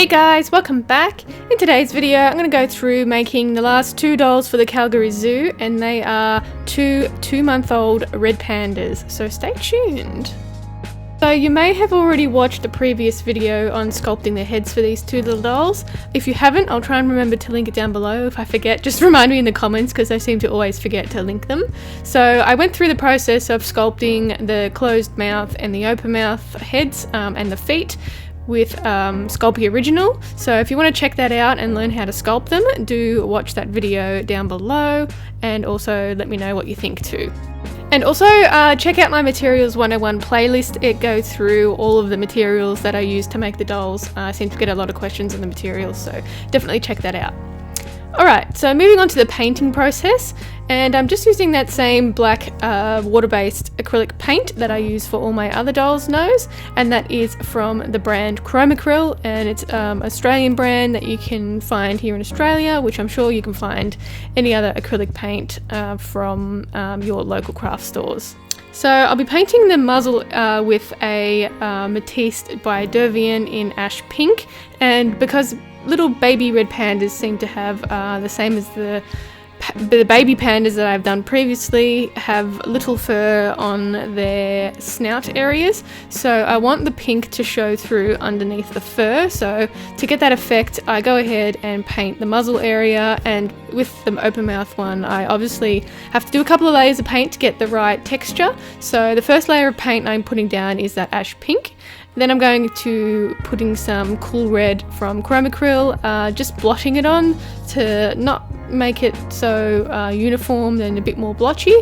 Hey guys, welcome back. In today's video I'm going to go through making the last two dolls for the Calgary Zoo, and they are two-month-old red pandas, so stay tuned. So you may have already watched the previous video on sculpting the heads for these two little dolls. If you haven't, I'll try and remember to link it down below. If I forget, just remind me in the comments because I seem to always forget to link them. So I went through the process of sculpting the closed mouth and the open mouth heads and the feet with Sculpey Original. So if you want to check that out and learn how to sculpt them, do watch that video down below, and also let me know what you think too. And also check out my Materials 101 playlist. It goes through all of the materials that I use to make the dolls. I seem to get a lot of questions on the materials, so definitely check that out. Alright, so moving on to the painting process, and I'm just using that same black water-based acrylic paint that I use for all my other dolls' nose, and that is from the brand Chromacryl, and it's an Australian brand that you can find here in Australia, which I'm sure you can find any other acrylic paint from your local craft stores. So I'll be painting the muzzle with a Matisse by Dervian in ash pink, and because little baby red pandas seem to have the same as the baby pandas that I've done previously, have little fur on their snout areas, so I want the pink to show through underneath the fur. So to get that effect, I go ahead and paint the muzzle area, and with the open mouth one I obviously have to do a couple of layers of paint to get the right texture. So the first layer of paint I'm putting down is that ash pink. Then I'm going to putting some cool red from Chromacryl, just blotting it on to not make it so uniform and a bit more blotchy.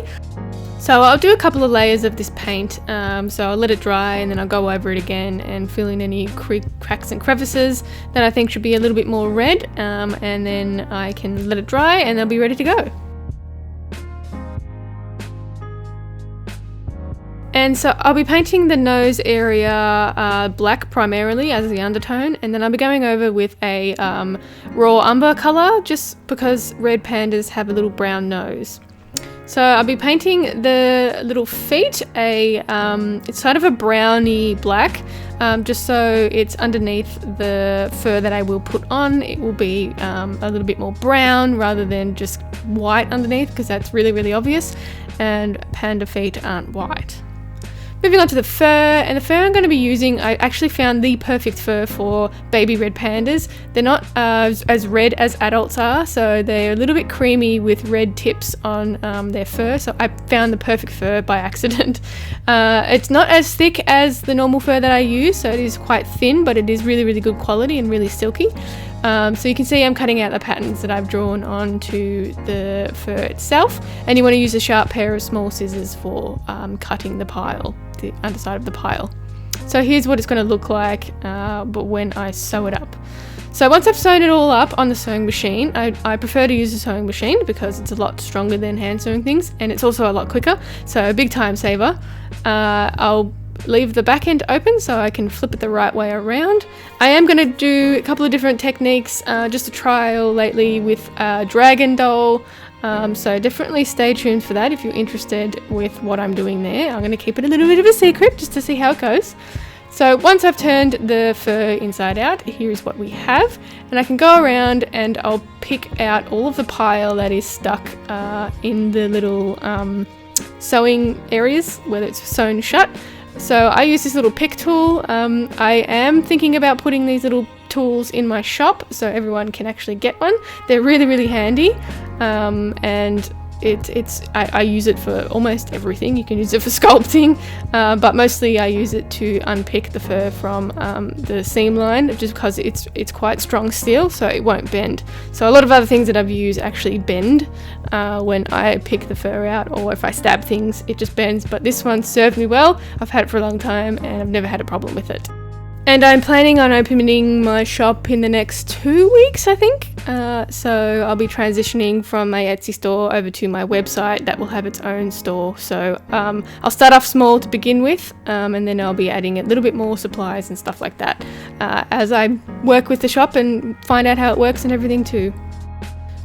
So I'll do a couple of layers of this paint, so I'll let it dry and then I'll go over it again and fill in any cracks and crevices that I think should be a little bit more red, and then I can let it dry and they'll be ready to go. And so I'll be painting the nose area black primarily as the undertone, and then I'll be going over with a raw umber colour, just because red pandas have a little brown nose. So I'll be painting the little feet it's sort of a browny black, just so it's underneath the fur that I will put on. It will be a little bit more brown rather than just white underneath, because that's really obvious, and panda feet aren't white. Moving on to the fur, and the fur I'm going to be using, I actually found the perfect fur for baby red pandas. They're not as red as adults are, so they're a little bit creamy with red tips on their fur, so I found the perfect fur by accident. It's not as thick as the normal fur that I use, so it is quite thin, but it is really good quality and really silky. So you can see I'm cutting out the patterns that I've drawn onto the fur itself, and you want to use a sharp pair of small scissors for cutting the pile, the underside of the pile. So here's what it's going to look like but when I sew it up. So once I've sewn it all up on the sewing machine, I prefer to use a sewing machine because it's a lot stronger than hand sewing things, and it's also a lot quicker, so a big time saver. I'll leave the back end open so I can flip it the right way around. I am going to do a couple of different techniques, just a trial lately with a dragon doll, so definitely stay tuned for that if you're interested with what I'm doing there. I'm going to keep it a little bit of a secret just to see how it goes. So once I've turned the fur inside out, here's what we have, and I can go around and I'll pick out all of the pile that is stuck in the little sewing areas where it's sewn shut. So I use this little pick tool. I am thinking about putting these little tools in my shop so everyone can actually get one. They're really handy, and I use it for almost everything. You can use it for sculpting, but mostly I use it to unpick the fur from the seam line, just because it's quite strong steel, so it won't bend. So a lot of other things that I've used actually bend when I pick the fur out, or if I stab things it just bends, but this one served me well. I've had it for a long time and I've never had a problem with it. And I'm planning on opening my shop in the next 2 weeks, I think. So I'll be transitioning from my Etsy store over to my website that will have its own store. So I'll start off small to begin with, and then I'll be adding a little bit more supplies and stuff like that as I work with the shop and find out how it works and everything too.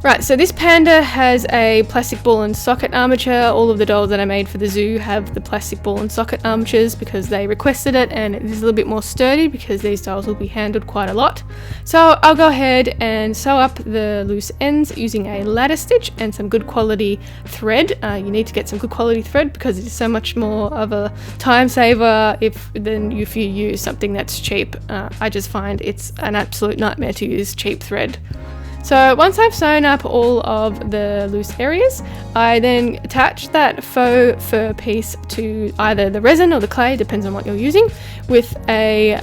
Right, so this panda has a plastic ball and socket armature. All of the dolls that I made for the zoo have the plastic ball and socket armatures because they requested it, and it is a little bit more sturdy because these dolls will be handled quite a lot. So I'll go ahead and sew up the loose ends using a ladder stitch and some good quality thread. You need to get some good quality thread because it is so much more of a time saver than if you use something that's cheap. I just find it's an absolute nightmare to use cheap thread. So once I've sewn up all of the loose areas, I then attach that faux fur piece to either the resin or the clay, depends on what you're using, with a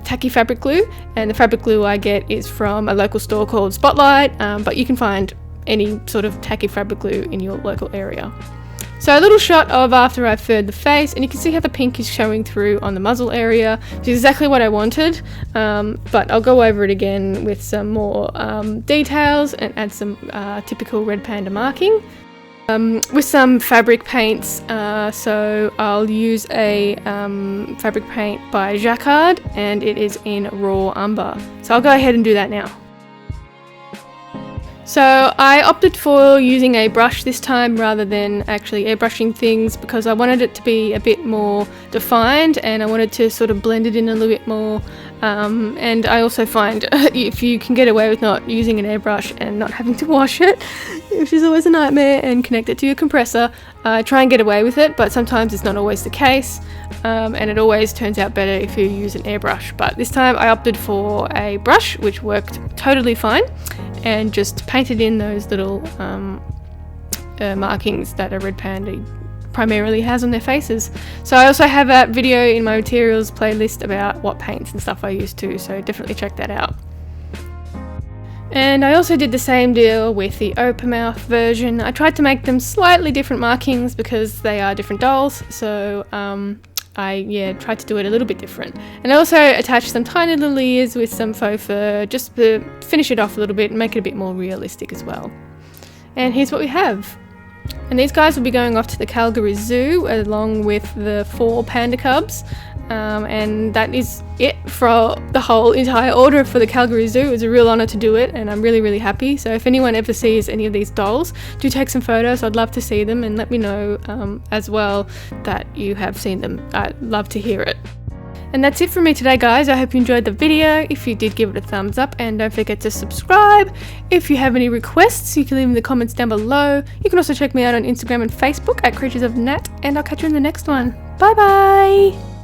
tacky fabric glue. And the fabric glue I get is from a local store called Spotlight, but you can find any sort of tacky fabric glue in your local area. So a little shot of after I've furred the face, and you can see how the pink is showing through on the muzzle area, which is exactly what I wanted, but I'll go over it again with some more details and add some typical red panda marking. With some fabric paints, so I'll use a fabric paint by Jacquard, and it is in raw umber. So I'll go ahead and do that now. So I opted for using a brush this time rather than actually airbrushing things because I wanted it to be a bit more defined and I wanted to sort of blend it in a little bit more. And I also find if you can get away with not using an airbrush and not having to wash it, which is always a nightmare, and connect it to your compressor, try and get away with it, but sometimes it's not always the case, and it always turns out better if you use an airbrush. But this time I opted for a brush, which worked totally fine, and just painted in those little markings that a red panda primarily has on their faces. So I also have a video in my materials playlist about what paints and stuff I use too, so definitely check that out. And I also did the same deal with the open mouth version. I tried to make them slightly different markings because they are different dolls, so I tried to do it a little bit different. And I also attached some tiny little ears with some faux fur just to finish it off a little bit and make it a bit more realistic as well. And here's what we have. And these guys will be going off to the Calgary Zoo along with the 4 panda cubs. And that is it for the whole entire order for the Calgary Zoo. It was a real honour to do it, and I'm really, really happy. So if anyone ever sees any of these dolls, do take some photos. I'd love to see them, and let me know as well that you have seen them. I'd love to hear it. And that's it from me today, guys. I hope you enjoyed the video. If you did, give it a thumbs up, and don't forget to subscribe. If you have any requests, you can leave them in the comments down below. You can also check me out on Instagram and Facebook at Creatures of Nat, and I'll catch you in the next one. Bye bye!